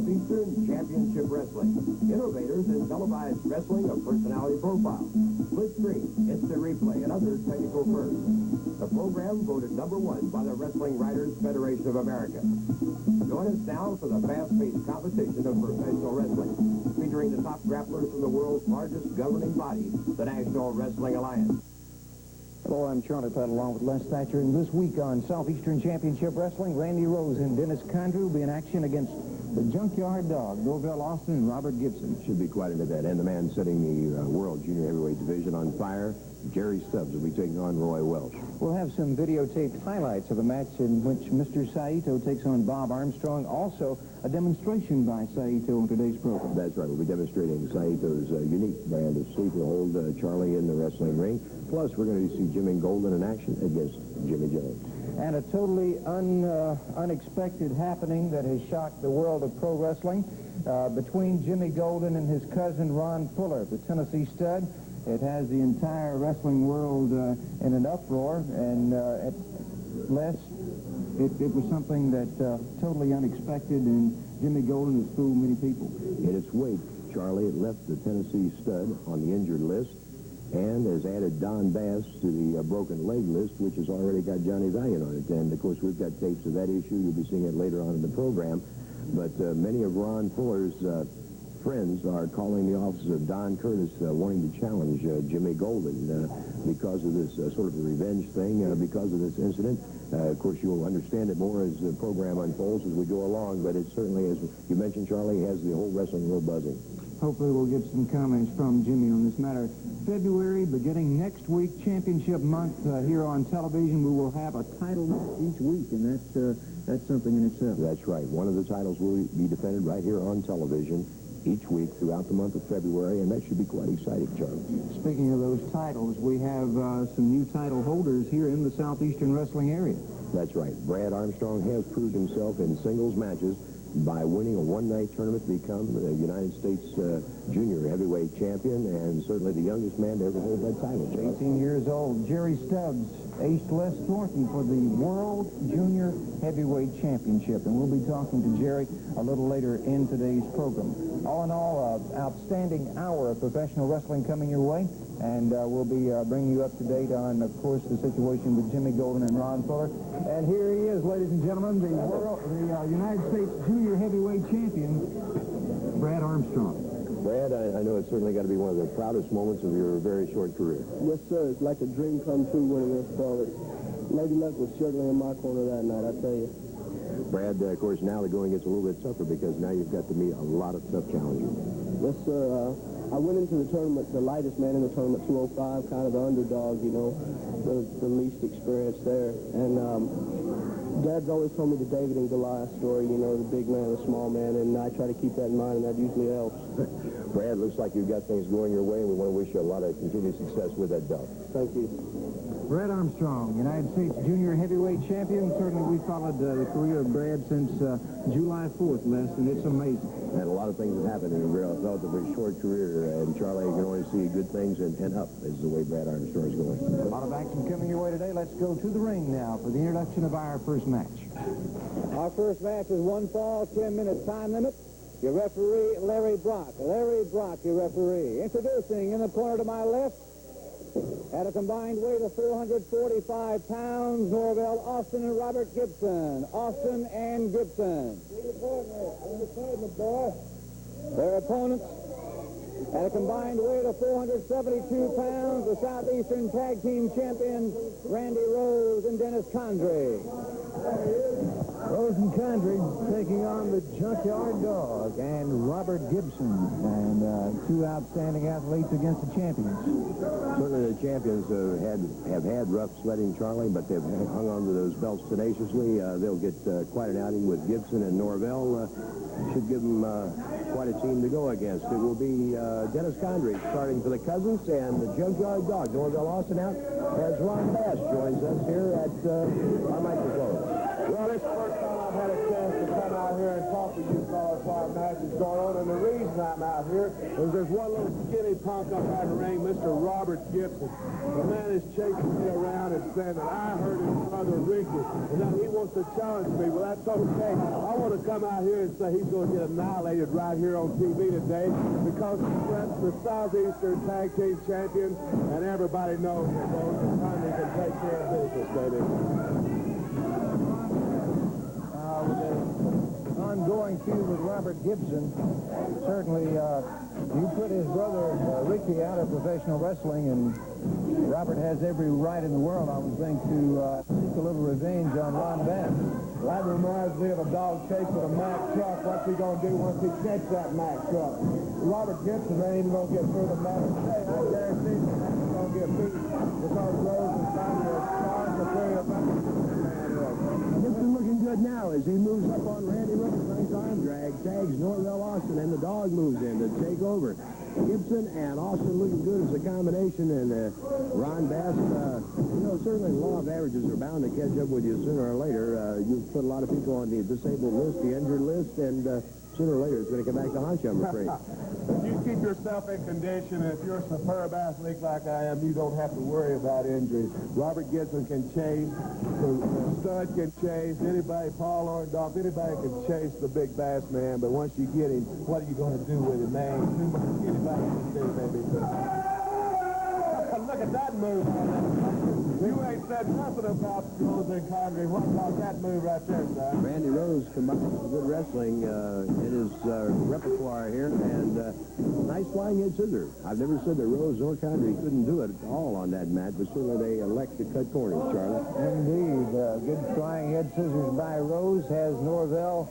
Southeastern Championship Wrestling. Innovators in televised wrestling of personality profile, split screen, instant replay, and other technical firsts. The program voted #1 by the Wrestling Writers Federation of America. Join us now for the fast-paced competition of professional wrestling, featuring the top grapplers from the world's largest governing body, the National Wrestling Alliance. Hello, I'm Charlie Platt along with Les Thatcher, and this week on Southeastern Championship Wrestling, Randy Rose and Dennis Condrey will be in action against the Junkyard Dog, Norvell Austin and Robert Gibson. Should be quite an event. And the man setting the World Junior Heavyweight Division on fire, Jerry Stubbs, will be taking on Roy Welch. We'll have some videotaped highlights of a match in which Mr. Saito takes on Bob Armstrong. Also, a demonstration by Saito on today's program. That's right. We'll be demonstrating Saito's unique brand of sleep to hold Charlie in the wrestling ring. Plus, we're going to see Jimmy Golden in action against Jimmy Jones. And a totally unexpected happening that has shocked the world of pro wrestling between Jimmy Golden and his cousin Ron Fuller, the Tennessee stud. It has the entire wrestling world in an uproar, and at Les, it was something that totally unexpected, and Jimmy Golden has fooled many people. In its wake, Charlie left the Tennessee stud on the injured list and has added Don Bass to the broken leg list, which has already got Johnny Valiant on it. And, of course, we've got tapes of that issue. You'll be seeing it later on in the program. But many of Ron Fuller's friends are calling the office of Don Curtis wanting to challenge Jimmy Golden because of this sort of a revenge thing, because of this incident. Of course, you'll understand it more as the program unfolds as we go along, but it certainly, as you mentioned, Charlie, has the whole wrestling world buzzing. Hopefully we'll get some comments from Jimmy on this matter. February, beginning next week, championship month here on television, we will have a title match each week, and that's something in itself. That's right. One of the titles will be defended right here on television each week throughout the month of February, and that should be quite exciting, Charlie. Speaking of those titles, we have some new title holders here in the Southeastern wrestling area. That's right. Brad Armstrong has proved himself in singles matches by winning a one-night tournament to become the United States Junior Heavyweight Champion, and certainly the youngest man to ever hold that title. 18 years old, Jerry Stubbs aced Les Thornton for the World Junior Heavyweight Championship, and we'll be talking to Jerry a little later in today's program. All in all, outstanding hour of professional wrestling coming your way, and we'll be bringing you up to date on, of course, the situation with Jimmy Golden and Ron Fuller. And here he is, ladies and gentlemen, the United States Junior Heavyweight Champion, Brad Armstrong. Brad, I know it's certainly got to be one of the proudest moments of your very short career. Yes, sir. It's like a dream come true winning this belt. Lady Luck was certainly in my corner that night, I tell you. Brad, of course, now the going gets a little bit tougher because now you've got to meet a lot of tough challengers. Yes, sir. I went into the tournament, the lightest man in the tournament, 205, kind of the underdog, you know, the least experienced there. And Dad's always told me the David and Goliath story, you know, the big man, the small man, and I try to keep that in mind, and that usually helps. Brad, looks like you've got things going your way, and we want to wish you a lot of continued success with that belt. Thank you. Brad Armstrong, United States Junior Heavyweight Champion. Certainly we followed the career of Brad since July 4th, Les, and it's amazing. And a lot of things have happened in a relatively short career, and Charlie, you can only see good things and up is the way Brad Armstrong is going. A lot of action coming your way today. Let's go to the ring now for the introduction of our first match. Our first match is 1 fall, 10-minute time limit. Your referee, Larry Brock. Larry Brock, your referee. Introducing in the corner to my left, at a combined weight of 445 pounds, Norvell Austin and Robert Gibson. Austin and Gibson. Their opponents, at a combined weight of 472 pounds, the Southeastern Tag Team Champions, Randy Rose and Dennis Condrey. Rose and Condrey taking on the Junkyard Dog and Robert Gibson, and two outstanding athletes against the champions. Certainly the champions have had rough sledding, Charlie, but they've hung on to those belts tenaciously. They'll get quite an outing with Gibson and Norvell. Should give them quite a team to go against. It will be Dennis Condrey starting for the Cousins and the Junkyard Dog. Norvell Austin out as Ron Bass joins us here at our microphone. Well, it's the first time I've had a chance to come out here and talk to you fellas while match is going on, and the reason I'm out here here is there's one little skinny punk up out in the ring, Mr. Robert Gibson. The man is chasing me around and saying that I heard his brother Ricky and that he wants to challenge me. Well, that's okay. I want to come out here and say he's going to get annihilated right here on TV today because he's the Southeastern Tag Team Champion, and everybody knows that those Condrey can take care of business, baby. With the ongoing feud with Robert Gibson, certainly you put his brother Ricky out of professional wrestling, and Robert has every right in the world, I would think, to seek a little revenge on Ron Bass. That reminds me of a dog chasing a Mack truck. What's he going to do once he catches that Mack truck? Robert Gibson ain't even going to get through the Mack. Hey, I guarantee you that he's going to get beat because Rose is finally a star to play about. Gibson looking good now as he moves up on Randy Rose. Nice arm drag. Tags Norvell Austin, and the dog moves in to take over. Gibson and Austin looking good as a combination, and Ron Bass, certainly the law of averages are bound to catch up with you sooner or later. You've put a lot of people on the disabled list, the injured list, and sooner or later it's going to come back to haunt you, I'm afraid. If you keep yourself in condition, and if you're a superb athlete like I am, you don't have to worry about injuries. Robert Gibson can chase, the stud can chase, anybody, Paul Orndorff, anybody can chase the big Bass man, but once you get him, what are you going to do with him, man? Anybody can do, baby. Look at that move. You ain't said nothing about Rose and Condrey. What about that move right there, son? Randy Rose combines some good wrestling in his repertoire here, and nice flying head scissors. I've never said that Rose or Condrey couldn't do it at all on that mat, but certainly they elect to cut corners, Charlie. Indeed. Good flying head scissors by Rose has Norvell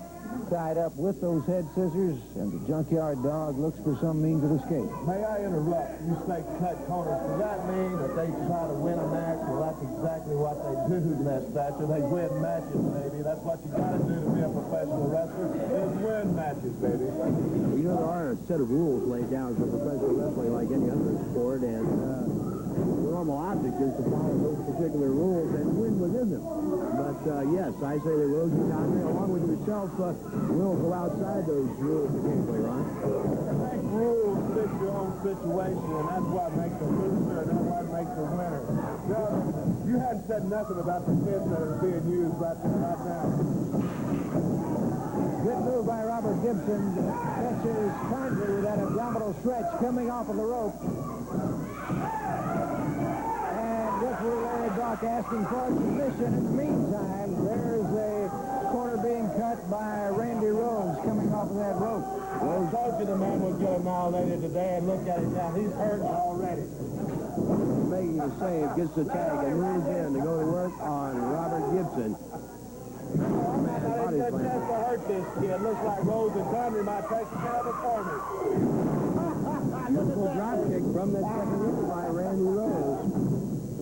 tied up with those head scissors, and the junkyard dog looks for some means of escape. May I interrupt? You say cut corners. Does that mean that they try to win a match? Well, that's exactly what they do in that stature. They win matches, baby. That's what you got to do to be a professional wrestler, is win matches, baby. Well, there are a set of rules laid down for professional wrestling like any other sport, and the normal object is to follow those particular rules and win within them. But, yes, I say that Rose and Condrey, along with yourself, will go outside those rules occasionally, Ron. Make rules fit your own situation, and that's what makes a loser, and that's what makes a winner. You hadn't said nothing about the pins that are being used right now. Good move by Robert Gibson. Catches Condrey with that abdominal stretch coming off of the rope. And referee Larry Brock asking for a submission. In the meantime, there's a corner being cut by Randy Rose coming off of that rope. Well, I told you the man would get annihilated today, and look at him now. He's hurt already. Making the save, gets the tag, and moves in to go to work on Robert Gibson. I didn't get a chance to hurt this kid. Looks like Rose and Condrey might take care of it for me. Beautiful drop kick from that second hit by Randy Rose.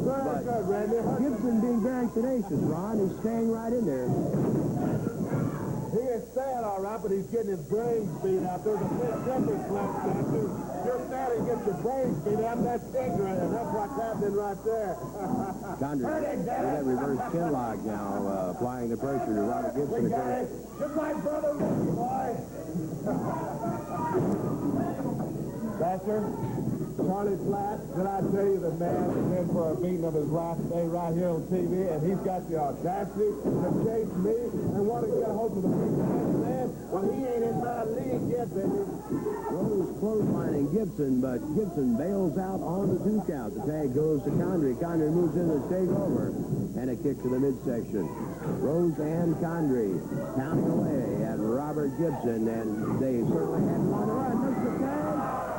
Very good, Randy. Gibson being very tenacious, Ron. He's staying right in there. He is staying all right, but he's getting his brains beat out. There's a big difference left there, too. You're standing and get your brains beat out. That's ignorant, and that's what's happening right there. Condrey with that reverse chin lock now, applying the pressure to Robert Gibson. We got it. Just like brother Ricky, boy. Thatcher, Charlie Flat, did I tell you the man is in for a beating of his life today right here on TV, and he's got the audacity to chase me and want to get a hold of the big man? Well, he ain't in my league yet, baby. Rose clotheslining Gibson, but Gibson bails out on the 2 count. The tag goes to Condrey. Condrey moves in to take over, and a kick to the midsection. Rose and Condrey pounding away at Robert Gibson, and they certainly had him on the run. Looks the tag.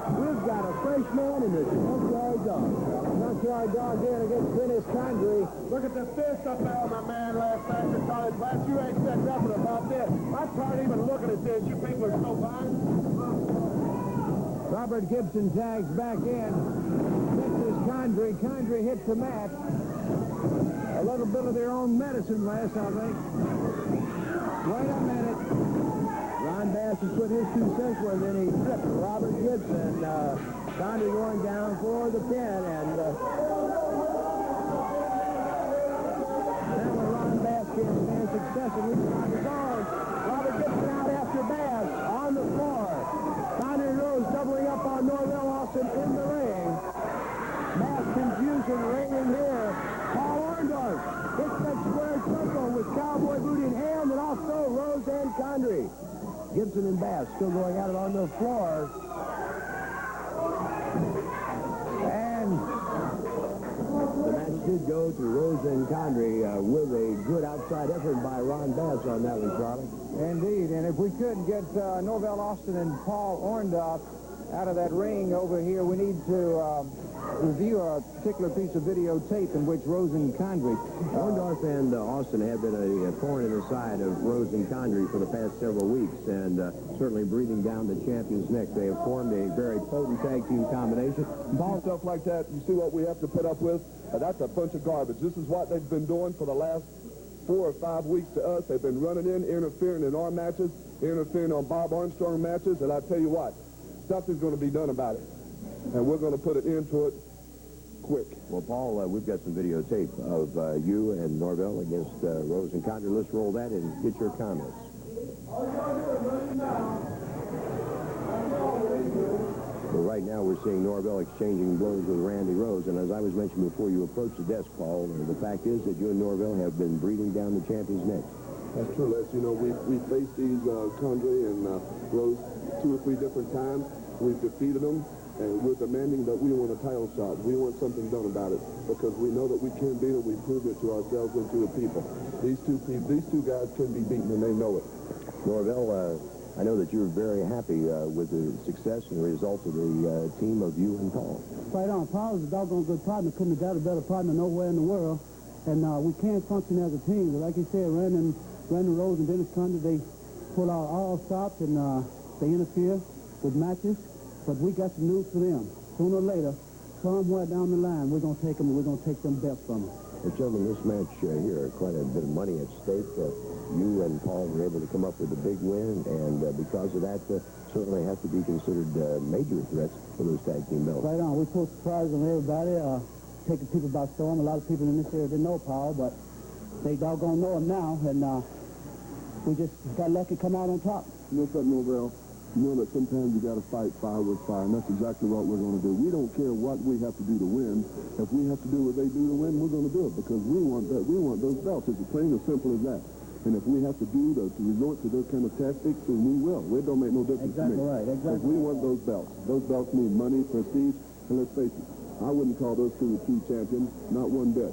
We've got a fresh man in the junkyard dog. Junkyard dog in against Dennis Condrey. Look at the fist up there on my man last night for Charlie Flat. You ain't said nothing about this. I'm tired of even looking at this. You people are so fine. Robert Gibson tags back in. Misses Condrey. Condrey hits the mat. A little bit of their own medicine last, I think. Wait a minute. Ron Bass has put his 2 cents worth in. He tripped Robert Gibson. Condrey going down for the pin, and now Ron Bass can't stand successively on his arm. Robert Gibson out after Bass on the floor. Condrey Rose doubling Condrey. Gibson and Bass still going at it on the floor. And the match did go to Rose and Condrey with a good outside effort by Ron Bass on that one, Charlie. Indeed, and if we could get Norvell Austin and Paul Orndorff out of that ring over here, we need to review a particular piece of videotape in which Rose and Condrey. Orndorff and Austin have been a thorn in the side of Rose and Condrey for the past several weeks, and certainly breathing down the champion's neck. They have formed a very potent tag team combination. Stuff like that, you see what we have to put up with? That's a bunch of garbage. This is what they've been doing for the last 4 or 5 weeks to us. They've been running in, interfering in our matches, interfering on Bob Armstrong matches, and I tell you what, something's going to be done about it, and we're going to put an end to it quick. Well, Paul, we've got some videotape of you and Norvell against Rose and Condrey. Let's roll that and get your comments. Well, right now we're seeing Norvell exchanging blows with Randy Rose, and as I was mentioning before you approached the desk, Paul, the fact is that you and Norvell have been breathing down the champion's neck. That's true, Les. You know, we faced these Condrey and Rose 2 or 3 different times. We've defeated them, and we're demanding that we want a title shot. We want something done about it because we know that we can beat them. We've proven it to ourselves and to the people. These two guys can be beaten, and they know it. Norvell, I know that you're very happy with the success and the results of the team of you and Paul. Right on. Paul is a doggone good partner. Couldn't have got a better partner nowhere in the world. And we can't function as a team. But like you said, Randy Rose and Dennis Condrey, they pull out all stops and they interfere with matches. But we got some news for them. Sooner or later, somewhere down the line, we're going to take them and we're going to take them belts from them. Well, gentlemen, this match here, quite a bit of money at stake. You and Paul were able to come up with a big win, and because of that, certainly have to be considered major threats for those tag team belts. Right on. We put surprise on everybody, taking people by storm. A lot of people in this area didn't know Paul, but they doggone know him now, and we just got lucky to come out on top. You know something, Norvell? You know that sometimes you got to fight fire with fire, and that's exactly what we're going to do. We don't care what we have to do to win. If we have to do what they do to win, we're going to do it because we want that. We want those belts. It's plain as simple as that. And if we have to to resort to those kind of tactics, then we will. It don't make no difference to me. Exactly right. Exactly. We want those belts. Those belts mean money, prestige, and let's face it, I wouldn't call those two the true champions, not one bit.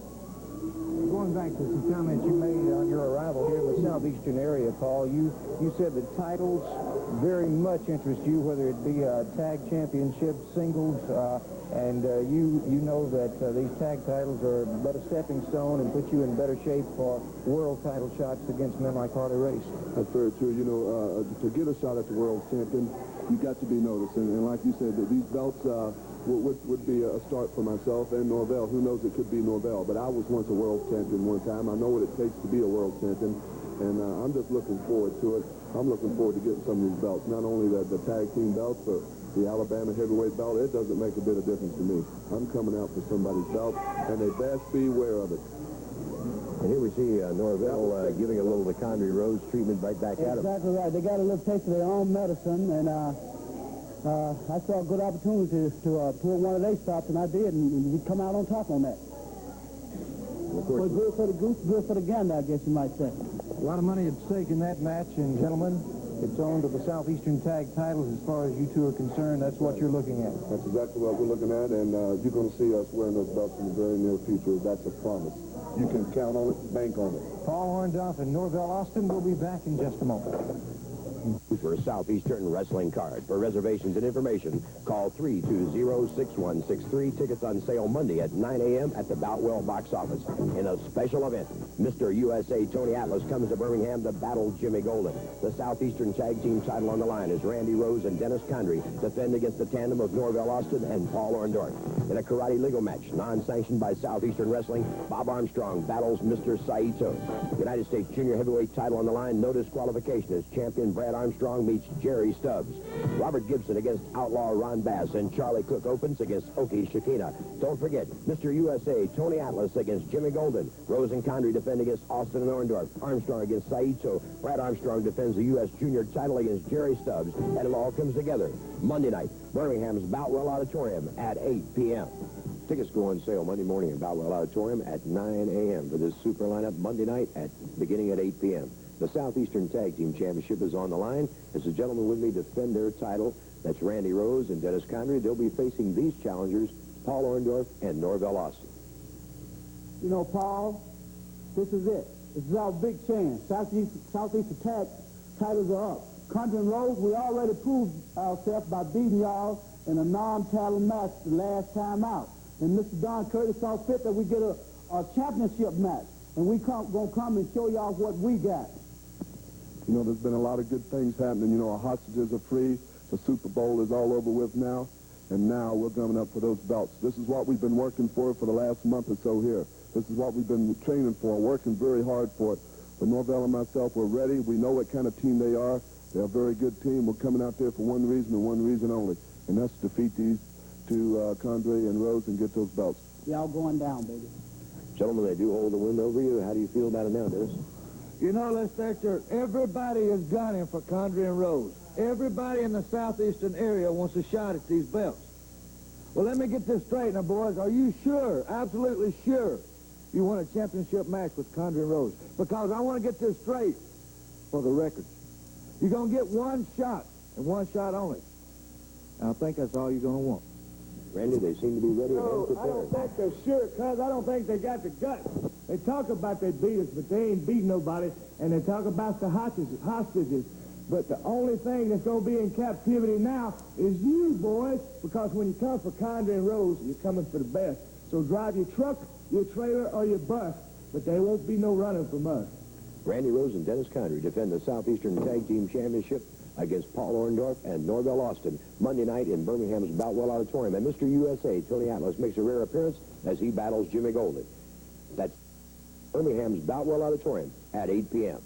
Going back to some comments you made on your arrival here in the Southeastern area, Paul, you said that titles very much interest you, whether it be tag championships, singles, and you know that these tag titles are but a stepping stone and put you in better shape for world title shots against men like Harley Race. That's very true. You know, to get a shot at the world champion, you got to be noticed. And like you said, that these belts would be a start for myself and Norvell. Who knows, it could be Norvell. But I was once a world champion one time. I know what it takes to be a world champion. And I'm just looking forward to it. I'm looking forward to getting some of these belts. Not only the tag team belts, but the Alabama heavyweight belt. It doesn't make a bit of difference to me. I'm coming out for somebody's belt, and they best be aware of it. And here we see Norvell giving a little the Condrey Rose treatment right back at him. Exactly right. They got a little taste of their own medicine, and I saw a good opportunity to pull one of their stops, and I did, and we come out on top on that. Of course, well, good for the goose, good for the gander, I guess you might say. A lot of money at stake in that match, and gentlemen, it's owned to the Southeastern tag titles. As far as you two are concerned, that's what you're looking at. That's exactly what we're looking at, and you're going to see us wearing those belts in the very near future. That's a promise. You can count on it, bank on it. Paul Orndorff and Norvell Austin will be back in just a moment. For a Southeastern wrestling card. For reservations and information, call 320-6163. Tickets on sale Monday at 9 a.m. at the Boutwell box office. In a special event, Mr. USA Tony Atlas comes to Birmingham to battle Jimmy Golden. The Southeastern tag team title on the line as Randy Rose and Dennis Condrey defend against the tandem of Norvell Austin and Paul Orndorff. In a karate legal match, non-sanctioned by Southeastern Wrestling, Bob Armstrong battles Mr. Saito. United States Junior Heavyweight title on the line, no disqualification as champion Brad Armstrong meets Jerry Stubbs. Robert Gibson against outlaw Ron Bass, and Charlie Cook opens against Oki Shakina. Don't forget, Mr. USA Tony Atlas against Jimmy Golden. Rose and Condrey defend against Austin and Orndorff. Armstrong against Saito. Brad Armstrong defends the U.S. Junior title against Jerry Stubbs. And it all comes together Monday night, Birmingham's Boutwell Auditorium at 8 p.m. Tickets go on sale Monday morning in Boutwell Auditorium at 9 a.m. for this super lineup Monday night beginning at 8 p.m. The Southeastern Tag Team Championship is on the line as the gentlemen with me defend their title. That's Randy Rose and Dennis Condrey. They'll be facing these challengers, Paul Orndorff and Norvell Austin. You know, Paul, this is it. This is our big chance. Southeastern Tag titles are up. Condrey and Rose, we already proved ourselves by beating y'all in a non-title match the last time out. And Mr. Don Curtis saw fit that we get a championship match. And we gonna come and show y'all what we got. You know, there's been a lot of good things happening. You know, our hostages are free. The Super Bowl is all over with now. And now we're coming up for those belts. This is what we've been working for the last month or so here. This is what we've been training for, working very hard for it. But Norvell and myself, we're ready. We know what kind of team they are. They're a very good team. We're coming out there for one reason and one reason only. And that's to defeat these two, Condrey and Rose, and get those belts. Y'all going down, baby. Gentlemen, they do hold the win over you. How do you feel about it now, Dennis? You know, Lester, everybody is gunning for Condrey and Rose. Everybody in the Southeastern area wants a shot at these belts. Well, let me get this straight now, boys. Are you sure, absolutely sure, you want a championship match with Condrey and Rose? Because I want to get this straight for the record. You're going to get one shot, and one shot only. I think that's all you're going to want. Randy, they seem to be ready and I prepared. don't think they're sure, cuz I don't think they got the guts. They talk about they beat us, but they ain't beat nobody, and they talk about the hostages. But the only thing that's going to be in captivity now is you, boys, because when you come for Condrey and Rose, you're coming for the best. So drive your truck, your trailer, or your bus, but there won't be no running from us. Randy Rose and Dennis Condrey defend the Southeastern Tag Team Championship against Paul Orndorff and Norvell Austin Monday night in Birmingham's Boutwell Auditorium. And Mr. USA, Tony Atlas, makes a rare appearance as he battles Jimmy Golden. That's Birmingham's Boutwell Auditorium at 8 p.m.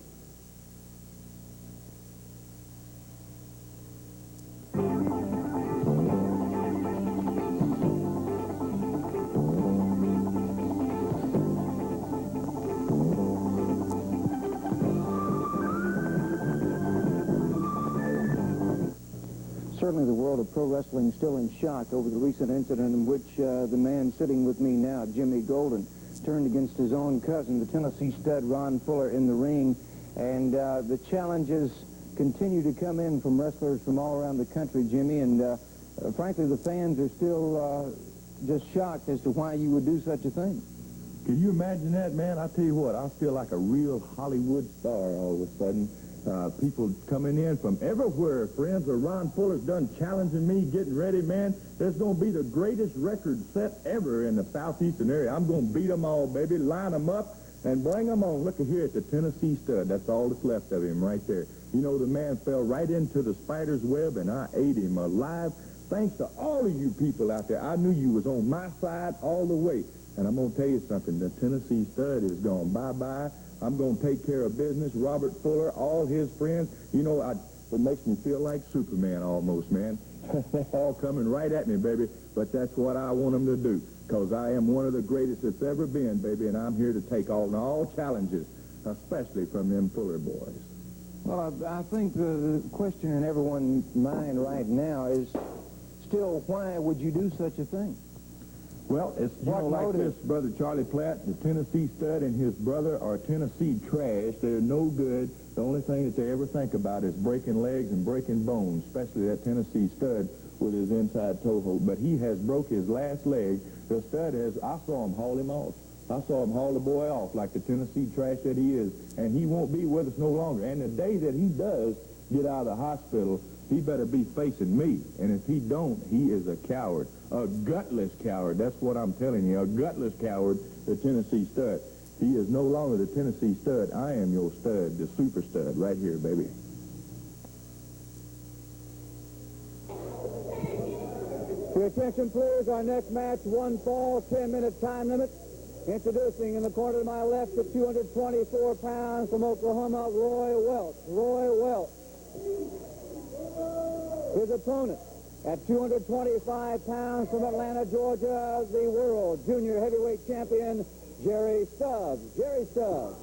Certainly the world of pro wrestling is still in shock over the recent incident in which the man sitting with me now, Jimmy Golden, turned against his own cousin, the Tennessee stud Ron Fuller, in the ring. And the challenges continue to come in from wrestlers from all around the country, Jimmy. And frankly, the fans are still just shocked as to why you would do such a thing. Can you imagine that, man? I tell you what, I feel like a real Hollywood star all of a sudden. People coming in from everywhere. Friends of Ron Fuller's done challenging me, getting ready, man. There's going to be the greatest record set ever in the Southeastern area. I'm going to beat them all, baby, line them up, and bring them on. Look here at the Tennessee stud. That's all that's left of him right there. You know, the man fell right into the spider's web, and I ate him alive. Thanks to all of you people out there. I knew you was on my side all the way. And I'm going to tell you something. The Tennessee stud is gone bye-bye. I'm going to take care of business. Robert Fuller, all his friends. You know, it makes me feel like Superman almost, man. They're all coming right at me, baby. But that's what I want them to do, because I am one of the greatest that's ever been, baby, and I'm here to take all challenges, especially from them Fuller boys. Well, I think the question in everyone's mind right now is still, why would you do such a thing? Well, it's like this, Brother Charlie Platt. The Tennessee stud and his brother are Tennessee trash. They're no good. The only thing that they ever think about is breaking legs and breaking bones, especially that Tennessee stud with his inside toe hold. But he has broke his last leg. The stud has, I saw him haul him off. I saw him haul the boy off like the Tennessee trash that he is. And he won't be with us no longer. And the day that he does get out of the hospital, he better be facing me. And if he don't, he is a coward. A gutless coward. That's what I'm telling you. A gutless coward, the Tennessee stud. He is no longer the Tennessee stud. I am your stud, the super stud, right here, baby. Your attention, please. Our next match, one fall, 10-minute time limit. Introducing in the corner to my left, the 224 pounds from Oklahoma, Roy Welch. Roy Welch. His opponent at 225 pounds from Atlanta, Georgia, the world junior heavyweight champion, Jerry Stubbs. Jerry Stubbs.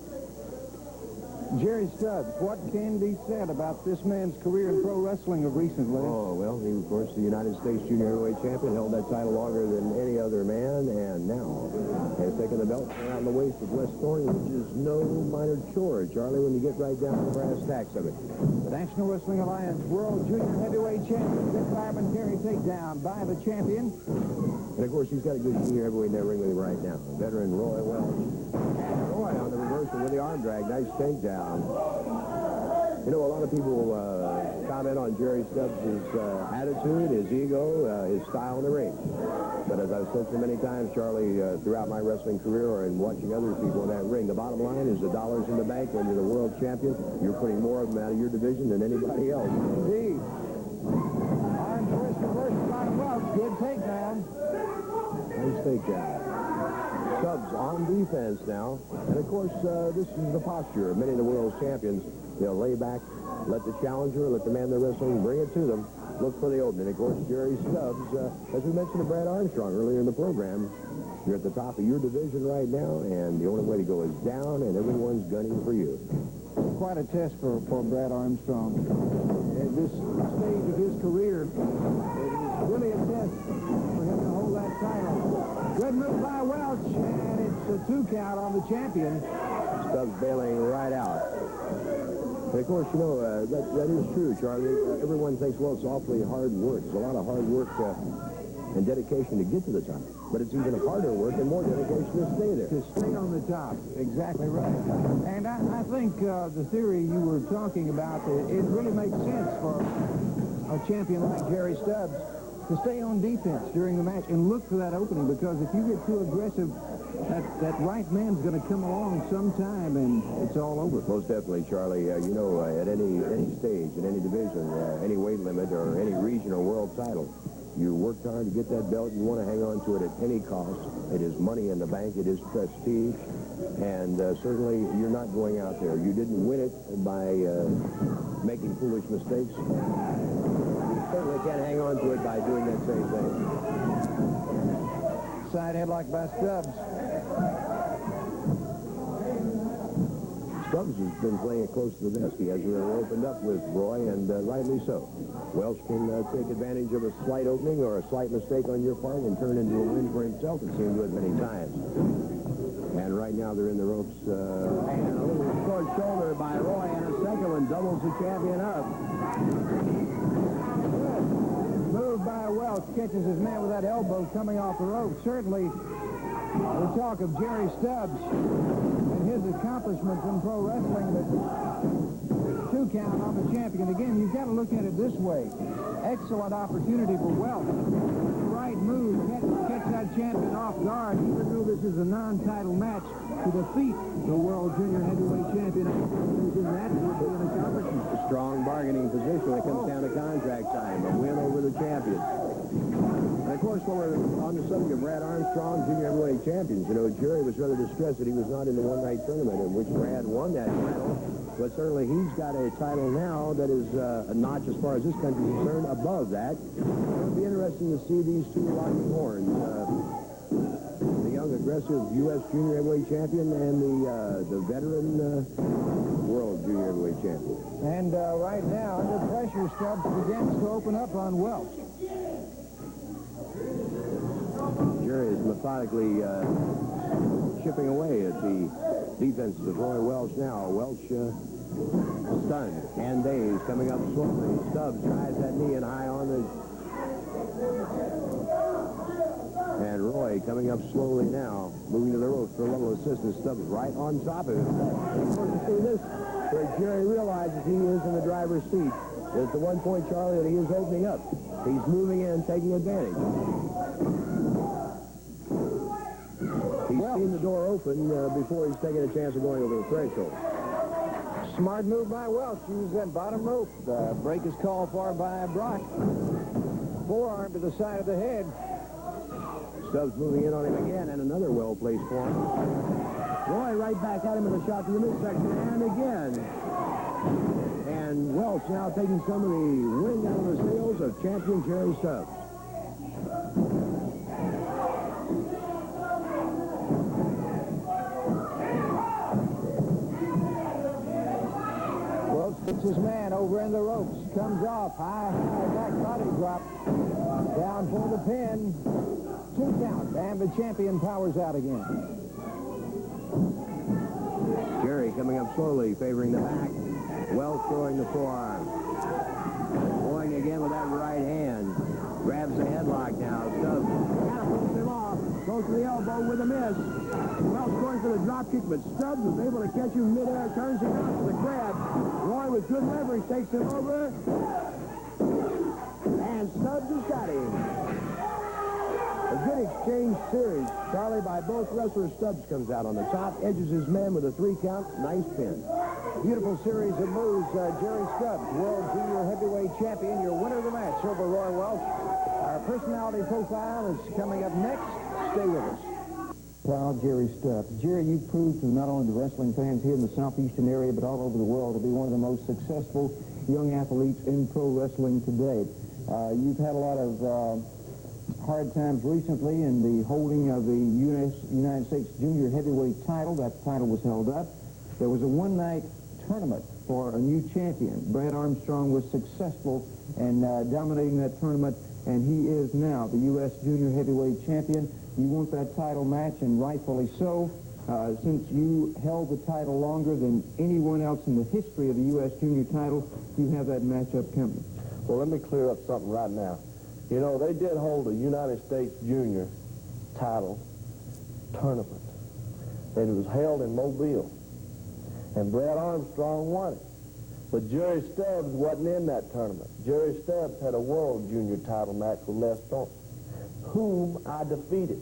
Jerry Stubbs, what can be said about this man's career in pro wrestling of recently? Oh, well, he was, of course, the United States Junior Heavyweight Champion, held that title longer than any other man, and now has taken the belt around the waist of Wes Thorne, which is no minor chore, Charlie, when you get right down to the brass tacks of it. The National Wrestling Alliance World Junior Heavyweight Champion, Dick Fireman Terry takedown by the champion. And, of course, he's got a good junior heavyweight in that ring with him right now. Veteran Roy Welch. And Roy on the reversal with the arm drag. Nice takedown. You know, a lot of people comment on Jerry Stubbs' attitude, his ego, his style in the ring. But as I've said so many times, Charlie, throughout my wrestling career or in watching other people in that ring, the bottom line is the dollars in the bank. When you're the world champion, you're putting more of them out of your division than anybody else. Indeed. Arm twist reversal by Welch. Good takedown. Nice takedown. Stubbs on defense now. And, of course, this is the posture of many of the world's champions. They'll lay back, let the challenger, let the man they're wrestling bring it to them, look for the opening. Of course, Jerry Stubbs, as we mentioned to Brad Armstrong earlier in the program, you're at the top of your division right now, and the only way to go is down, and everyone's gunning for you. Quite a test for Brad Armstrong. At this stage of his career, it is really a test for him to hold that title. Good move by Welch, and it's a 2 count on the champion. Stubbs bailing right out. And of course, you know, that is true, Charlie. Everyone thinks, well, it's awfully hard work. It's a lot of hard work and dedication to get to the top. But it's even harder work and more dedication to stay there. To stay on the top. Exactly right. And I think the theory you were talking about, it really makes sense for a champion like Jerry Stubbs to stay on defense during the match and look for that opening, because if you get too aggressive, that right man's going to come along sometime and it's all over. Most definitely, Charlie. You know, at any stage, in any division, any weight limit, or any region or world title, you worked hard to get that belt. You want to hang on to it at any cost. It is money in the bank. It is prestige. And certainly, you're not going out there. You didn't win it by making foolish mistakes. You certainly can't hang on to it by doing that same thing. Side headlock by Stubbs. Stubbs has been playing it close to the vest. He has really opened up with Roy, and rightly so. Welch can take advantage of a slight opening or a slight mistake on your part and turn into a win for himself. It seemed good many times. And right now they're in the ropes. And a little short shoulder by Roy, and a second one doubles the champion up. Move by Welch, catches his man with that elbow coming off the rope. Certainly, we talk of Jerry Stubbs and his accomplishments in pro wrestling, but 2 count on the champion. Again, you've got to look at it this way. Excellent opportunity for Welch. Right move, catch that champion off guard, even though this is a non-title match, to defeat the world junior heavyweight champion. That would be an accomplishment. A strong bargaining position when it comes down to contract time. A win over the champion. And, of course, when we're on the subject of Brad Armstrong, junior heavyweight champions, you know, Jerry was rather distressed that he was not in the one-night tournament in which Brad won that title. But certainly he's got a title now that is a notch, as far as this country is concerned, above that. It'll be interesting to see these two locking horns. The young, aggressive U.S. junior heavyweight champion and the veteran world junior heavyweight champion. And right now, under pressure, Stubbs begins to open up on Welch. Jerry is methodically chipping away at the defenses of Roy Welch now. Welch stunned and dazed, coming up slowly. Stubbs drives that knee in high on the... And Roy coming up slowly now, moving to the ropes for a little assistance. Stubbs right on top of him. And of course, you see this, where Jerry realizes he is in the driver's seat. It's the one point, Charlie, that he is opening up. He's moving in, taking advantage. He's seen the door open before he's taking a chance of going over the threshold. Smart move by Welch. Use that bottom rope. The break is called for by Brock. Forearm to the side of the head. Stubbs moving in on him again, and another well-placed forearm. Roy right back at him with a shot to the midsection, and again. And Welch now taking some of the wind out of the sails of champion Jerry Stubbs. It's his man over in the ropes. Comes off. High back body drop. Down for the pin. 2 count. And the champion powers out again. Jerry coming up slowly, favoring the back. Welch throwing the forearm. Going again with that right hand. Grabs the headlock now. Stubbs catapults him off. Goes to the elbow with a miss. Welch going for the drop kick, but Stubbs was able to catch him midair. Turns him out to the grab. Roy with good leverage takes him over. And Stubbs has got him. A good exchange series, Charlie, by both wrestlers. Stubbs comes out on the top, edges his man with a 3 count. Nice pin. Beautiful series of moves. Jerry Stubbs, World Junior Heavyweight Champion, your winner of the match over Roy Welch. Our personality profile is coming up next. Stay with us. Proud Jerry Stubbs. Jerry, you've proved to not only the wrestling fans here in the Southeastern area, but all over the world, to be one of the most successful young athletes in pro wrestling today. You've had a lot of hard times recently in the holding of the United States Junior Heavyweight title. That title was held up. There was a one-night tournament for a new champion. Brad Armstrong was successful in dominating that tournament, and he is now the U.S. Junior Heavyweight Champion. You want that title match, and rightfully so. Since you held the title longer than anyone else in the history of the U.S. Junior title, you have that matchup coming. Well, let me clear up something right now. You know, they did hold a United States Junior title tournament, and it was held in Mobile, and Brad Armstrong won it. But Jerry Stubbs wasn't in that tournament. Jerry Stubbs had a World Junior title match with Les Thornton, whom I defeated.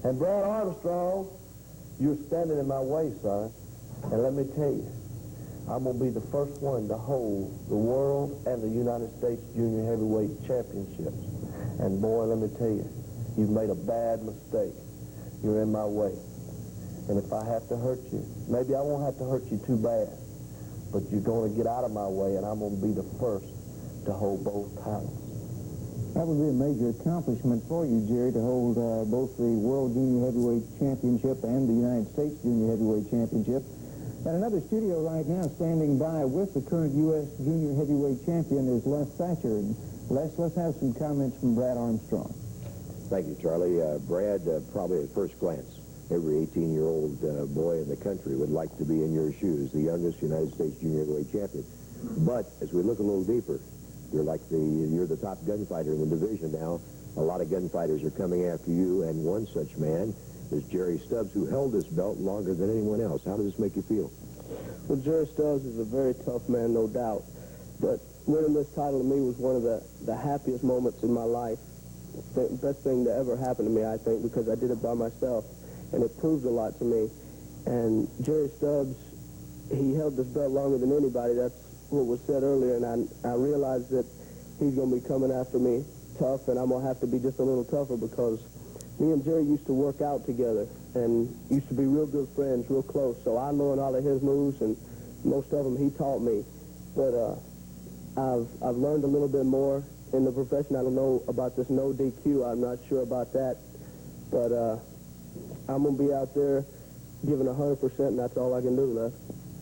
And Brad Armstrong, you're standing in my way, son. And let me tell you, I'm going to be the first one to hold the World and the United States Junior Heavyweight Championships. And boy, let me tell you, you've made a bad mistake. You're in my way. And if I have to hurt you, maybe I won't have to hurt you too bad, but you're going to get out of my way, and I'm going to be the first to hold both titles. That would be a major accomplishment for you, Jerry, to hold both the World Junior Heavyweight Championship and the United States Junior Heavyweight Championship. And another studio right now standing by with the current U.S. Junior Heavyweight Champion is Les Thatcher. And Les, let's have some comments from Brad Armstrong. Thank you, Charlie. Brad, probably at first glance, every 18-year-old boy in the country would like to be in your shoes, the youngest United States Junior Heavyweight Champion. But as we look a little deeper, you're the top gunfighter in the division now. A lot of gunfighters are coming after you, and one such man is Jerry Stubbs, who held this belt longer than anyone else. How does this make you feel? Well, Jerry Stubbs is a very tough man, no doubt. But winning this title to me was one of the happiest moments in my life. The best thing that ever happened to me, I think, because I did it by myself. And it proved a lot to me. And Jerry Stubbs, he held this belt longer than anybody. That's what was said earlier. And I realized that he's going to be coming after me tough, and I'm going to have to be just a little tougher, because me and Jerry used to work out together and used to be real good friends, real close. So I learned all of his moves, and most of them he taught me. But I've learned a little bit more in the profession. I don't know about this no DQ. I'm not sure about that. But I'm going to be out there giving 100%, and that's all I can do, Les.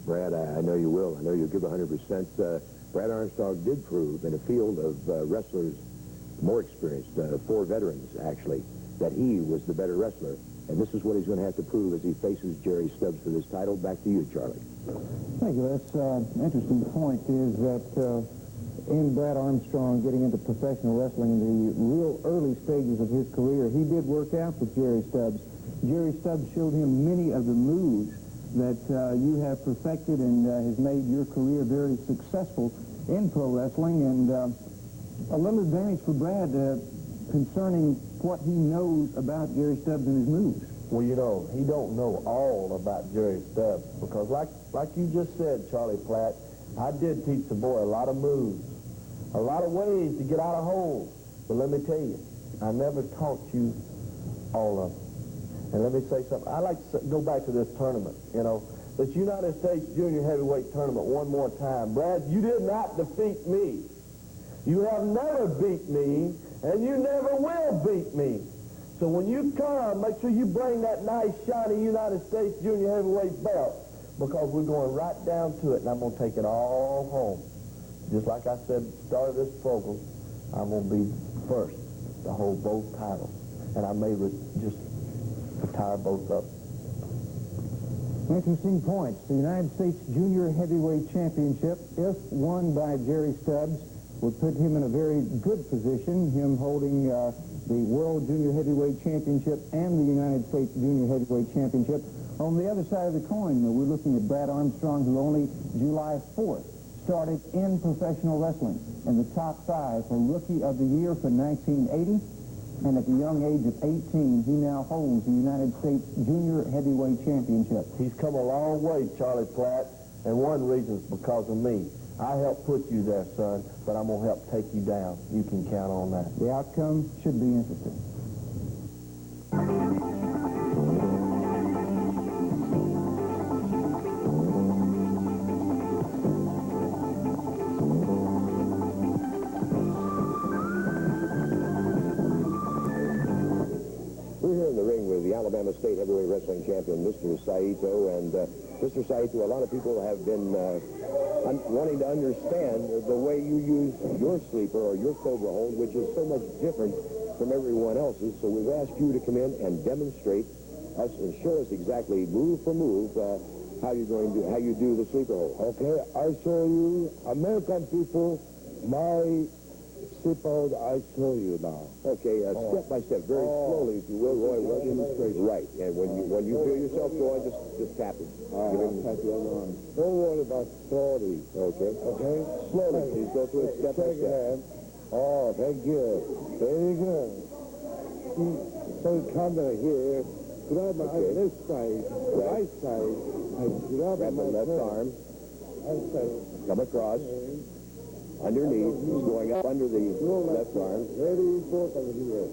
Brad, I know you will. I know you'll give 100%. Brad Armstrong did prove in a field of wrestlers more experienced, 4 veterans, actually, that he was the better wrestler. And this is what he's going to have to prove as he faces Jerry Stubbs for this title. Back to you, Charlie. Thank you. That's interesting point is that in Brad Armstrong getting into professional wrestling in the real early stages of his career, he did work out with Jerry Stubbs. Jerry Stubbs showed him many of the moves that you have perfected and has made your career very successful in pro wrestling. And a little advantage for Brad concerning what he knows about Jerry Stubbs and his moves. Well, you know, he don't know all about Jerry Stubbs, because like you just said, Charlie Platt, I did teach the boy a lot of moves, a lot of ways to get out of holes. But let me tell you, I never taught you all of them. And let me say something. I like to go back to this tournament, you know, this United States Junior Heavyweight Tournament one more time. Brad, you did not defeat me. You have never beat me, and you never will beat me. So when you come, make sure you bring that nice, shiny United States Junior Heavyweight belt, because we're going right down to it, and I'm going to take it all home. Just like I said at the start of this program, I'm going to be first to hold both titles. And I may just retire both of them. Interesting points. The United States Junior Heavyweight Championship, if won by Jerry Stubbs, would put him in a very good position, him holding the World Junior Heavyweight Championship and the United States Junior Heavyweight Championship. On the other side of the coin, we're looking at Brad Armstrong, who only July 4th started in professional wrestling in the top 5 for Rookie of the Year for 1980. And at the young age of 18, he now holds the United States Junior Heavyweight Championship. He's come a long way, Charlie Platt, and one reason is because of me. I helped put you there, son, but I'm going to help take you down. You can count on that. The outcome should be interesting. Alabama State Heavyweight Wrestling Champion, Mr. Saito. And Mr. Saito, a lot of people have been wanting to understand the way you use your sleeper or your Cobra hold, which is so much different from everyone else's. So we've asked you to come in and demonstrate us and show us exactly move for move how you do the sleeper hold. Okay, I show you American people my sleeper hold. I show you now. Okay, step by step, very slowly, if you will, Roy. Well, demonstration. Right, and when you feel yourself going, just tap it. All right, tap the other arm. Don't worry about slowly. Okay. Okay. Slowly, please go through it step by Take step. hand. Oh, thank you. Very good. So Condrey here. Grab my left side, right side. I grab Grab my the left arm. Right side. Come across. Underneath. He's going up under the left arm. Very important here.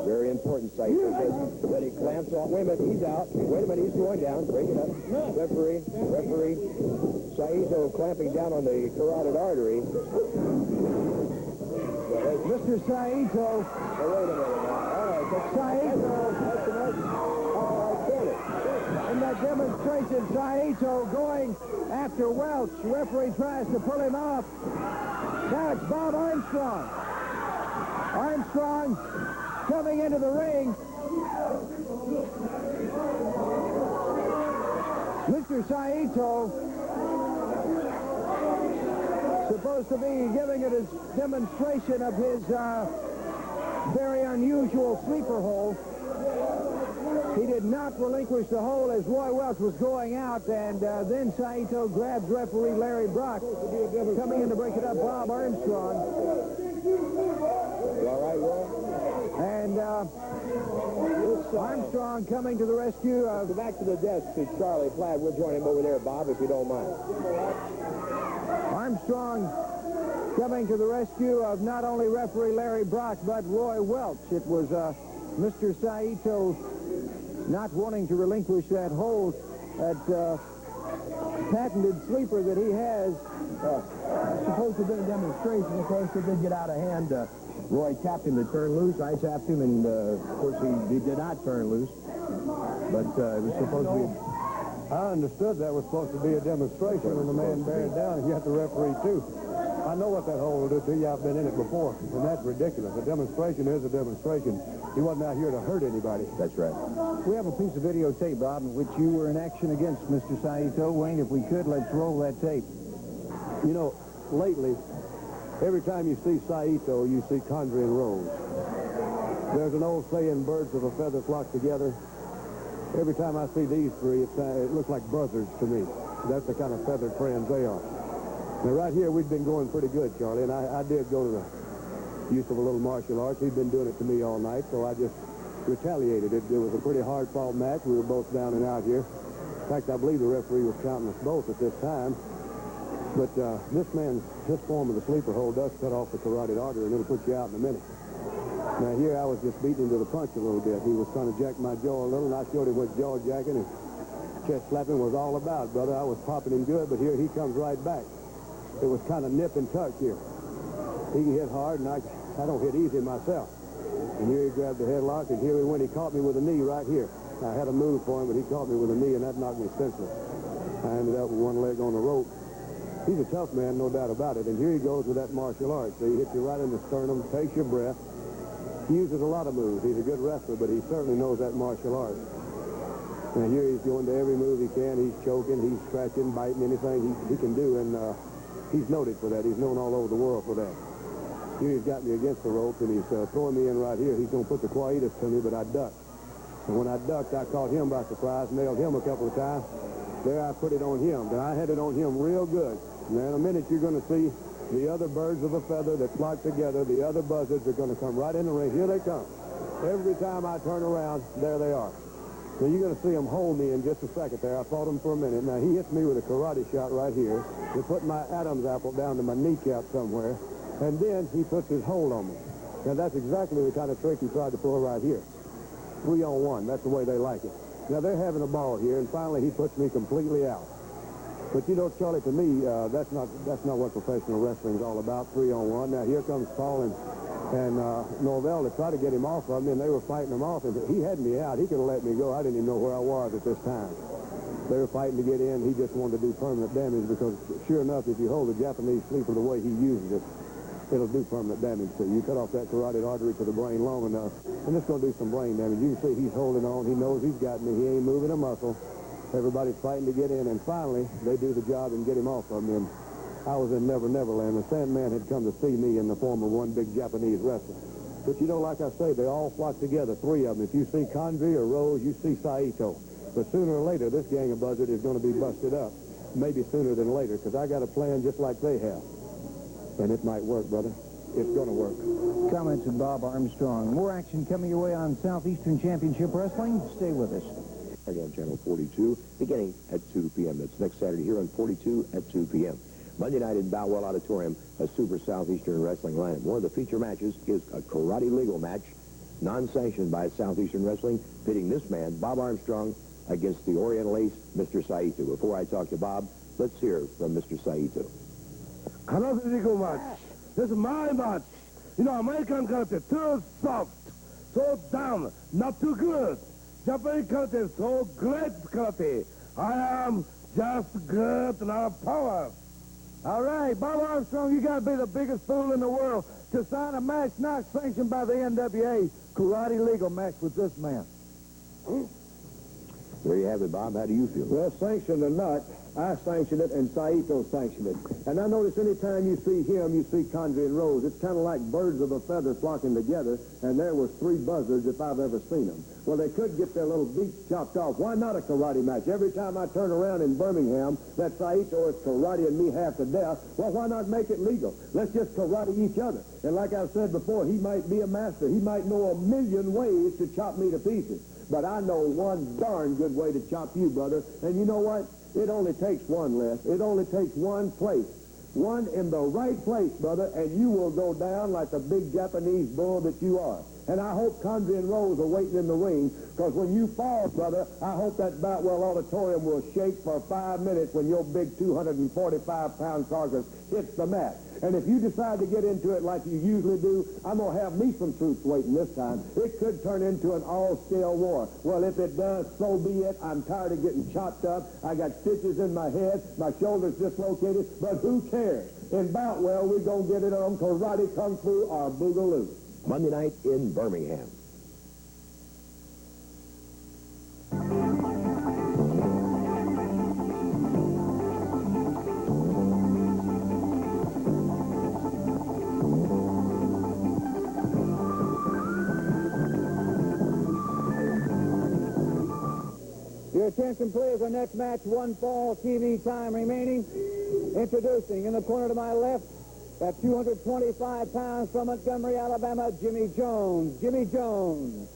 Very important, Saito. Then he clamps on. Wait a minute, he's out. Wait a minute, he's going down. Break it up. Referee. Saito clamping down on the carotid artery. Mr. Saito. Oh, wait a minute now. All right, but Saito. In that demonstration, Saito going after Welch. Referee tries to pull him off. Now it's Bob Armstrong. Armstrong coming into the ring. Mr. Saito supposed to be giving it a demonstration of his very unusual sleeper hold. He did not relinquish the hold as Roy Welch was going out, and then Saito grabs referee Larry Brock. Coming in to break it up, Bob Armstrong. You all right, Roy? And Armstrong coming to the rescue. Go back to the desk to Charlie Platt. We'll join him over there, Bob, if you don't mind. Armstrong coming to the rescue of not only referee Larry Brock, but Roy Welch. It was Mr. Saito not wanting to relinquish that hold, that patented sleeper that he has. Supposed to have been a demonstration. Of course, it did get out of hand. Roy tapped him to turn loose. I tapped him, and of course, he did not turn loose. But it was supposed to be... I understood that was supposed to be a demonstration when the man bared down. You have the referee, too. I know what that hole will do to you. I've been in it before, and that's ridiculous. A demonstration is a demonstration. He wasn't out here to hurt anybody. That's right. We have a piece of videotape, Bob, in which you were in action against Mr. Saito. Wayne, if we could, let's roll that tape. You know, lately, every time you see Saito, you see Condrey and Rose. There's an old saying, birds of a feather flock together. Every time I see these three, it looks like buzzards to me. That's the kind of feathered friends they are. Now, right here, we've been going pretty good, Charlie, and I did go to the use of a little martial arts. He'd been doing it to me all night, so I just retaliated. It was a pretty hard-fought match. We were both down and out here. In fact, I believe the referee was counting us both at this time. But this form of the sleeper hold does cut off the carotid artery, and it'll put you out in a minute. Now, here I was just beating him to the punch a little bit. He was trying to jack my jaw a little, and I showed him what jaw jacking and chest slapping was all about, brother. I was popping him good, but here he comes right back. It was kind of nip and tuck here. He can hit hard, and I don't hit easy myself. And here he grabbed the headlock, and here he went. He caught me with a knee right here. I had a move for him, but he caught me with a knee, and that knocked me senseless. I ended up with one leg on the rope. He's a tough man, no doubt about it. And here he goes with that martial arts. So he hits you right in the sternum, takes your breath. He uses a lot of moves. He's a good wrestler, but he certainly knows that martial art. And here he's going to every move he can. He's choking, he's scratching, biting, anything he can do. And he's noted for that. He's known all over the world for that. Here he's got me against the rope, and he's throwing me in right here. He's going to put the quietus to me, but I ducked. And when I ducked, I caught him by surprise, nailed him a couple of times. There I put it on him. Then I had it on him real good. Now, in a minute, you're going to see the other birds of a feather that flock together. The other buzzards are going to come right in the ring. Here they come. Every time I turn around, there they are. So you're going to see them hold me in just a second there. I fought him for a minute. Now, he hits me with a karate shot right here. He put my Adam's apple down to my kneecap somewhere. And then he puts his hold on me. Now, that's exactly the kind of trick he tried to pull right here. 3-on-1. That's the way they like it. Now, they're having a ball here, and finally he puts me completely out. But, you know, Charlie, to me, that's not what professional wrestling is all about, 3-on-1. Now, here comes Paul and Norvell to try to get him off of me, and they were fighting him off. And he had me out. He could have let me go. I didn't even know where I was at this time. They were fighting to get in. He just wanted to do permanent damage because, sure enough, if you hold the Japanese sleeper the way he uses it, it'll do permanent damage to you. You cut off that carotid artery to the brain long enough, and it's going to do some brain damage. You can see he's holding on. He knows he's got me. He ain't moving a muscle. Everybody's fighting to get in, and finally, they do the job and get him off of me. And I was in Never Never Land. The Sandman had come to see me in the form of one big Japanese wrestler. But, you know, like I say, they all flock together, 3 of them. If you see Condrey or Rose, you see Saito. But sooner or later, this gang of buzzards is going to be busted up. Maybe sooner than later, because I got a plan just like they have. And it might work, brother. It's going to work. Comments of Bob Armstrong. More action coming your way on Southeastern Championship Wrestling. Stay with us. On Channel 42, beginning at 2 p.m. That's next Saturday here on 42 at 2 p.m. Monday night in Boutwell Auditorium, a Super Southeastern Wrestling lineup. One of the feature matches is a karate legal match, non-sanctioned by Southeastern Wrestling, pitting this man, Bob Armstrong, against the Oriental Ace, Mr. Saito. Before I talk to Bob, let's hear from Mr. Saito. Karate legal match. This is my match. You know, American karate, too soft, so down, not too good. Japanese karate is so great karate. I am just good and out of power. All right, Bob Armstrong, you got to be the biggest fool in the world to sign a match not sanctioned by the NWA, karate legal match with this man. There you have it, Bob. How do you feel? Well, sanctioned or not, I sanctioned it and Saito sanctioned it. And I notice any time you see him, you see Condrey and Rose. It's kind of like birds of a feather flocking together, and there was 3 buzzards if I've ever seen them. Well, they could get their little beaks chopped off. Why not a karate match? Every time I turn around in Birmingham, that Saito is karateing me half to death. Well, why not make it legal? Let's just karate each other. And like I've said before, he might be a master. He might know 1,000,000 ways to chop me to pieces. But I know one darn good way to chop you, brother. And you know what? It only takes one, Les. It only takes one place. One in the right place, brother, and you will go down like the big Japanese bull that you are. And I hope Condrey and Rose are waiting in the ring, because when you fall, brother, I hope that Boutwell Auditorium will shake for 5 minutes when your big 245-pound carcass hits the mat. And if you decide to get into it like you usually do, I'm going to have me some troops waiting this time. It could turn into an all-scale war. Well, if it does, so be it. I'm tired of getting chopped up. I got stitches in my head. My shoulder's dislocated. But who cares? In Boutwell, we're going to get it on karate, kung fu, or boogaloo. Monday night in Birmingham. Your attention, please. Our next match, 1 fall TV time remaining. Introducing in the corner to my left, at 225 pounds from Montgomery, Alabama, Jimmy Jones. Jimmy Jones.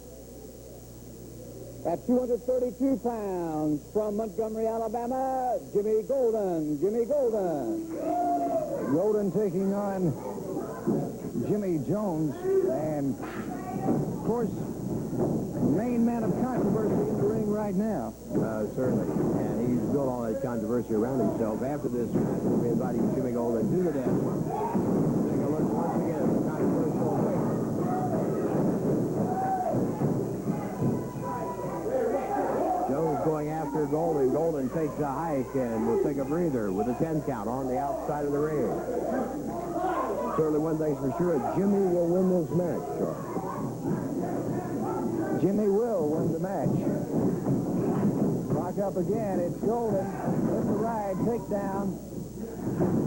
At 232 pounds from Montgomery, Alabama, Jimmy Golden. Jimmy Golden. Golden taking on Jimmy Jones. And, of course, main man of controversy in the ring right now. Certainly. And he's built all that controversy around himself. After this match, we'll be inviting Jimmy Golden to the dance floor. Take a look once again at the controversial weight. Jones going after Golden. Golden Golden takes a hike and will take a breather with a 10 count on the outside of the ring. Certainly one thing's for sure, Jimmy will win this match, Charlie. Jimmy will win the match. Lock up again. It's Golden. With the ride, takedown.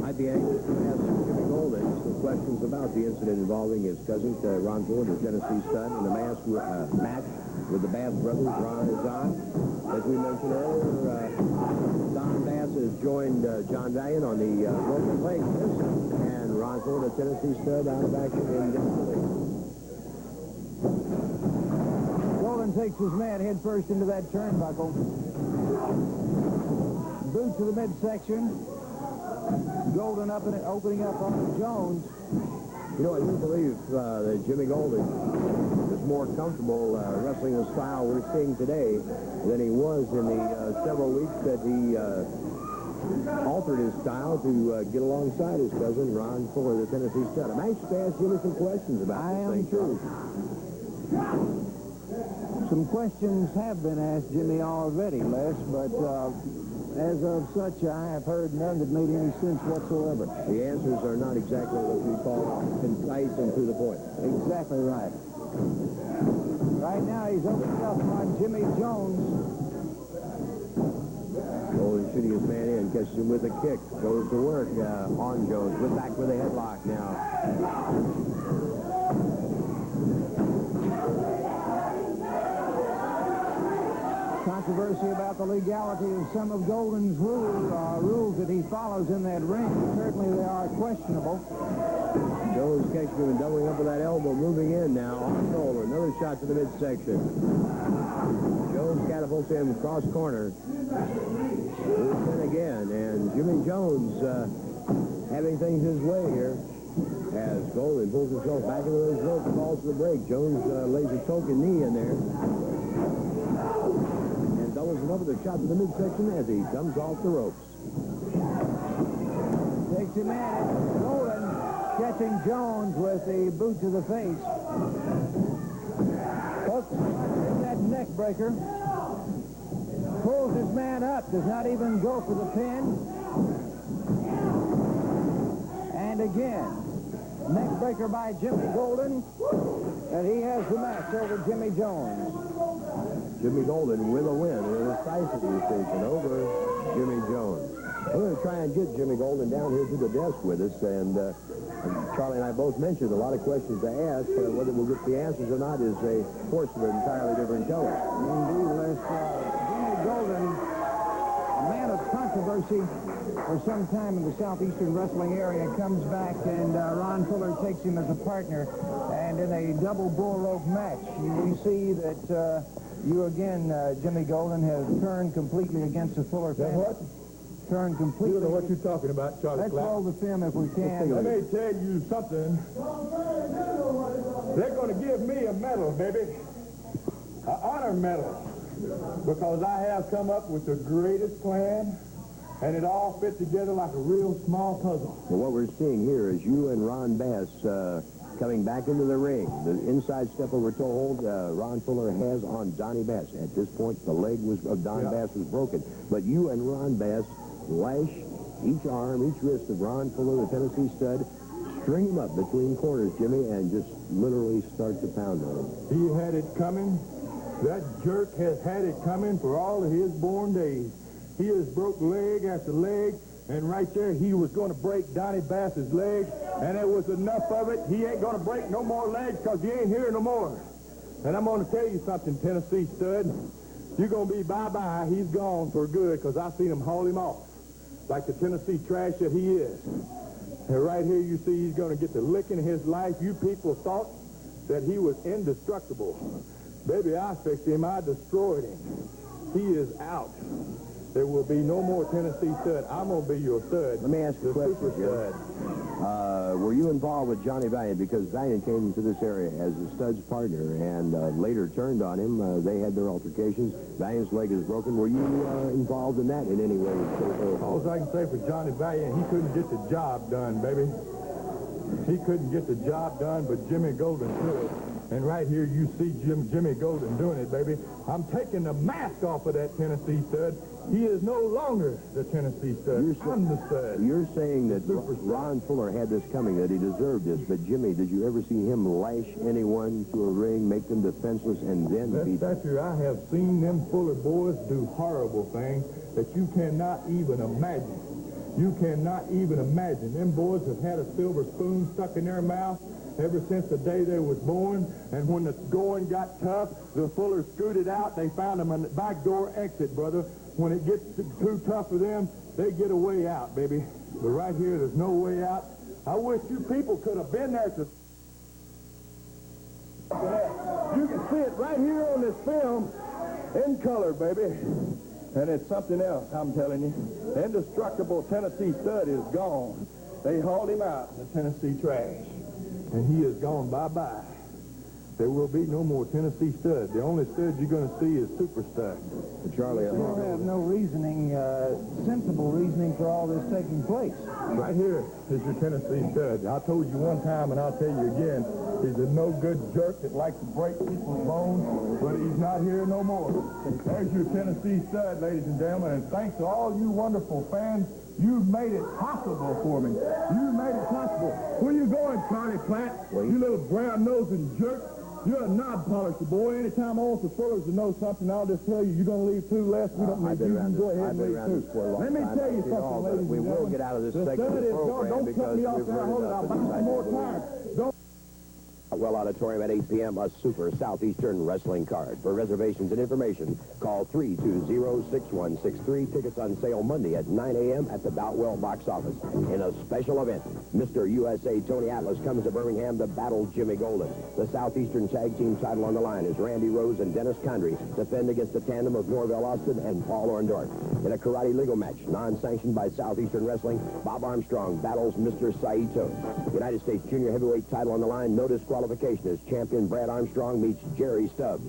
I'd be anxious to ask Jimmy Golden some questions about the incident involving his cousin, Ron Ford, the Tennessee stud, in the match with the Bass brothers, Ron and John. As we mentioned earlier, Don Bass has joined John Valiant on the broken leg list, and Ron Ford, the Tennessee stud, out of action indefinitely. Golden takes his man head first into that turnbuckle. Boot to the midsection. Golden opening up on Jones. You know, I do believe that Jimmy Golden is more comfortable wrestling the style we're seeing today than he was in the several weeks that he altered his style to get alongside his cousin, Ron Fuller, the Tennessee stud. I'm anxious to ask Jimmy some questions about this thing. Too. Some questions have been asked Jimmy already, Les, but as of such, I have heard none that made any sense whatsoever. The answers are not exactly what we call concise and to the point. Exactly right. Right now, he's opening up on Jimmy Jones. Golden shooting his man in, catches him with a kick, goes to work on Jones. We're back with a headlock now. Controversy about the legality of some of Golden's rules that he follows in that ring. Certainly they are questionable. Jones catching him and doubling up with that elbow, moving in now on Golden. Another shot to the midsection. Jones catapults him across corner. Moves in again, and Jimmy Jones having things his way here as Golden pulls himself back into those ropes, falls to the break. Jones lays a token knee in there. Another shot to the midsection as he comes off the ropes. Takes him in. Golden catching Jones with the boot to the face. Hooks that neck breaker. Pulls his man up. Does not even go for the pin. And again, neck breaker by Jimmy Golden. And he has the match over Jimmy Jones. Jimmy Golden with a win in a decisive decision over Jimmy Jones. We're going to try and get Jimmy Golden down here to the desk with us, and Charlie and I both mentioned a lot of questions to ask. Whether we'll get the answers or not is a course of an entirely different color. Indeed, Les. Jimmy Golden, a man of controversy for some time in the Southeastern wrestling area, comes back, and Ron Fuller takes him as a partner, and in a double bull rope match, we see that you again, Jimmy Golden, have turned completely against the Fuller family. What? Turned completely. You know what you're talking about, Charlie. Let's roll the film if we can. Let me tell you something. They're going to give me a medal, baby. An honor medal. Because I have come up with the greatest plan, and it all fit together like a real small puzzle. Well, what we're seeing here is you and Ron Bass coming back into the ring. The inside step we're told Ron Fuller has on Donnie Bass. At this point, the leg of Don Bass was broken. But you and Ron Bass lash each arm, each wrist of Ron Fuller, the Tennessee stud, string him up between corners, Jimmy, and just literally start to pound on him. He had it coming. That jerk has had it coming for all of his born days. He has broke leg after leg, and right there he was going to break Donnie Bass's leg, and it was enough of it. He ain't going to break no more legs because he ain't here no more. And I'm going to tell you something, Tennessee stud. You're going to be bye-bye. He's gone for good because I seen him haul him off like the Tennessee trash that he is. And right here you see he's going to get the licking of his life. You people thought that he was indestructible. Baby, I fixed him. I destroyed him. He is out. There will be no more Tennessee stud. I'm going to be your stud. Let me ask you a question, Jim. Were you involved with Johnny Valiant? Because Valiant came into this area as a stud's partner and later turned on him. They had their altercations. Valiant's leg is broken. Were you involved in that in any way? All I can say for Johnny Valiant, he couldn't get the job done, baby. He couldn't get the job done, but Jimmy Golden could. And right here, you see Jimmy Golden doing it, baby. I'm taking the mask off of that Tennessee stud. He is no longer the Tennessee stud. I'm the stud. You're saying that Ron Fuller had this coming, that he deserved this, but Jimmy, did you ever see him lash anyone to a ring, make them defenseless, and then beat them? That's true. I have seen them Fuller boys do horrible things that you cannot even imagine. You cannot even imagine. Them boys have had a silver spoon stuck in their mouth ever since the day they was born, and when the going got tough, the Fullers scooted out. They found them a back door exit, brother. When it gets too tough for them, they get a way out, baby. But right here, there's no way out. I wish you people could have been there to... You can see it right here on this film in color, baby. And it's something else, I'm telling you. The indestructible Tennessee stud is gone. They hauled him out, the Tennessee trash. And he is gone bye-bye. There will be no more Tennessee stud. The only stud you're going to see is super stud. Charlie, You have no reasoning, sensible reasoning for all this taking place. Right here is your Tennessee stud. I told you one time, and I'll tell you again, he's a no-good jerk that likes to break people's bones, but he's not here no more. There's your Tennessee stud, ladies and gentlemen, and thanks to all you wonderful fans, you've made it possible for me. You made it possible. Where you going, Charlie Platt? You little brown-nosing jerk. You're a knob polisher, boy. Anytime I want the Fullers to know something, I'll just tell you, you're going to leave two less. We don't need you. You can go ahead and leave two. Let me tell you something, ladies and we will gentlemen. get out of this The segment stud of the is gone. program Don't cut me off there. Hold it. I'll buy some more time. Don't. Well Auditorium at 8 p.m., a super Southeastern wrestling card. For reservations and information, call 320-6163. Tickets on sale Monday at 9 a.m. at the Boutwell box office. In a special event, Mr. USA Tony Atlas comes to Birmingham to battle Jimmy Golden. The Southeastern tag team title on the line as Randy Rose and Dennis Condrey defend against the tandem of Norvell Austin and Paul Orndorff. In a karate legal match, non-sanctioned by Southeastern Wrestling, Bob Armstrong battles Mr. Saito. United States Junior Heavyweight title on the line, no disqualification as champion Brad Armstrong meets Jerry Stubbs.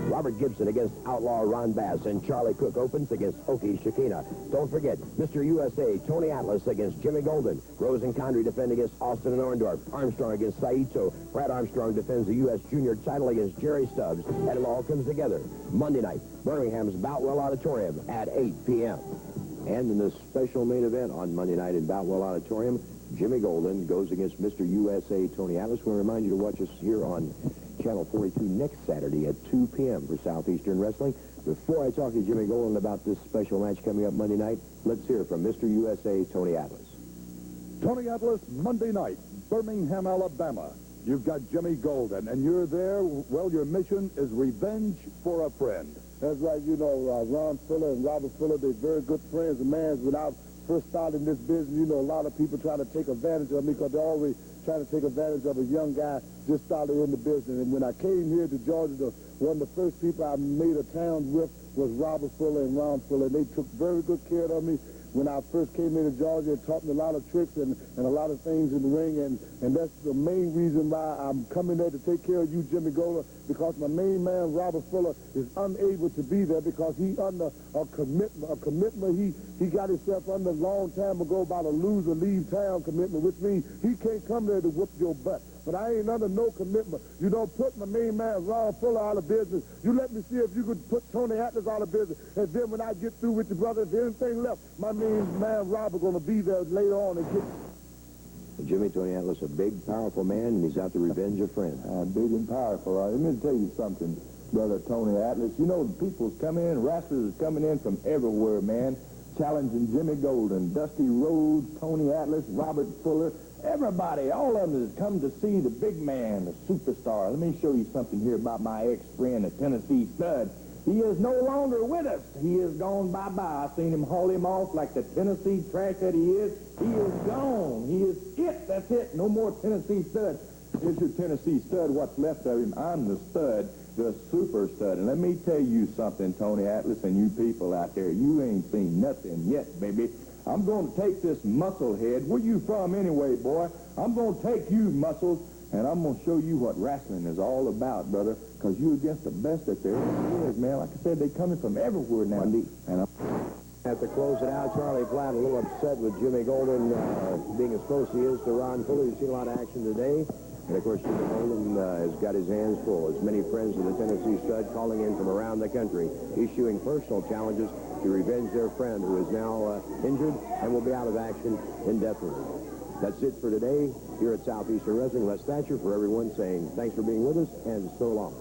Robert Gibson against outlaw Ron Bass, and Charlie Cook opens against Oki Shakina. Don't forget, Mr. USA Tony Atlas against Jimmy Golden. Rose and Condrey defend against Austin and Orndorff. Armstrong against Saito. Brad Armstrong defends the U.S. Junior title against Jerry Stubbs. And it all comes together Monday night, Birmingham's Boutwell Auditorium at 8 p.m. And in the special main event on Monday night in Boutwell Auditorium, Jimmy Golden goes against Mr. USA Tony Atlas. We remind you to watch us here on Channel 42 next Saturday at 2 p.m. for Southeastern Wrestling. Before I talk to Jimmy Golden about this special match coming up Monday night, let's hear from Mr. USA Tony Atlas. Tony Atlas, Monday night, Birmingham, Alabama. You've got Jimmy Golden, and you're there. Well, your mission is revenge for a friend. That's right. You know, Ron Fuller and Robert Fuller, they're very good friends of mine. When I first started in this business, you know, a lot of people try to take advantage of me because they're always trying to take advantage of a young guy just started in the business. And when I came here to Georgia, one of the first people I made a town with was Robert Fuller and Ron Fuller. They took very good care of me. When I first came into Georgia, it taught me a lot of tricks and a lot of things in the ring, and that's the main reason why I'm coming there to take care of you, Jimmy Golden, because my main man, Robert Fuller, is unable to be there because he under a commitment he got himself under a long time ago about a lose or leave town commitment, which means he can't come there to whoop your butt. But I ain't under no commitment. You don't put my main man, Ron Fuller, out of business. You let me see if you could put Tony Atlas out of business. And then when I get through with your brother, if there's anything left, my main man, Robert, going to be there later on and get... Jimmy, Tony Atlas, a big, powerful man, and he's out to revenge a friend. Big and powerful. Let me tell you something, brother Tony Atlas. You know, people's coming in, wrestlers is coming in from everywhere, man, challenging Jimmy Golden, Dusty Rhodes, Tony Atlas, Robert Fuller. Everybody, all of them has come to see the big man, the superstar. Let me show you something here about my ex-friend, the Tennessee Stud. He is no longer with us. He is gone bye-bye. I seen him haul him off like the Tennessee trash that he is. He is gone. He is it. That's it. No more Tennessee Stud. Here's your Tennessee Stud, what's left of him. I'm the stud, the super stud. And let me tell you something, Tony Atlas, and you people out there. You ain't seen nothing yet, baby. I'm going to take this muscle head. Where you from anyway, boy? I'm going to take you, Muscles, and I'm going to show you what wrestling is all about, brother, because you're against the best that there is, man. Like I said, they coming from everywhere now. And Have to close it out. Charlie Platt a little upset with Jimmy Golden being as close as he is to Ron Fuller. You've seen a lot of action today. And, of course, Mr. Golden has got his hands full. As many friends of the Tennessee Stud calling in from around the country, issuing personal challenges to revenge their friend who is now injured and will be out of action indefinitely. That's it for today here at Southeastern Wrestling. Les Thatcher for everyone saying thanks for being with us and so long.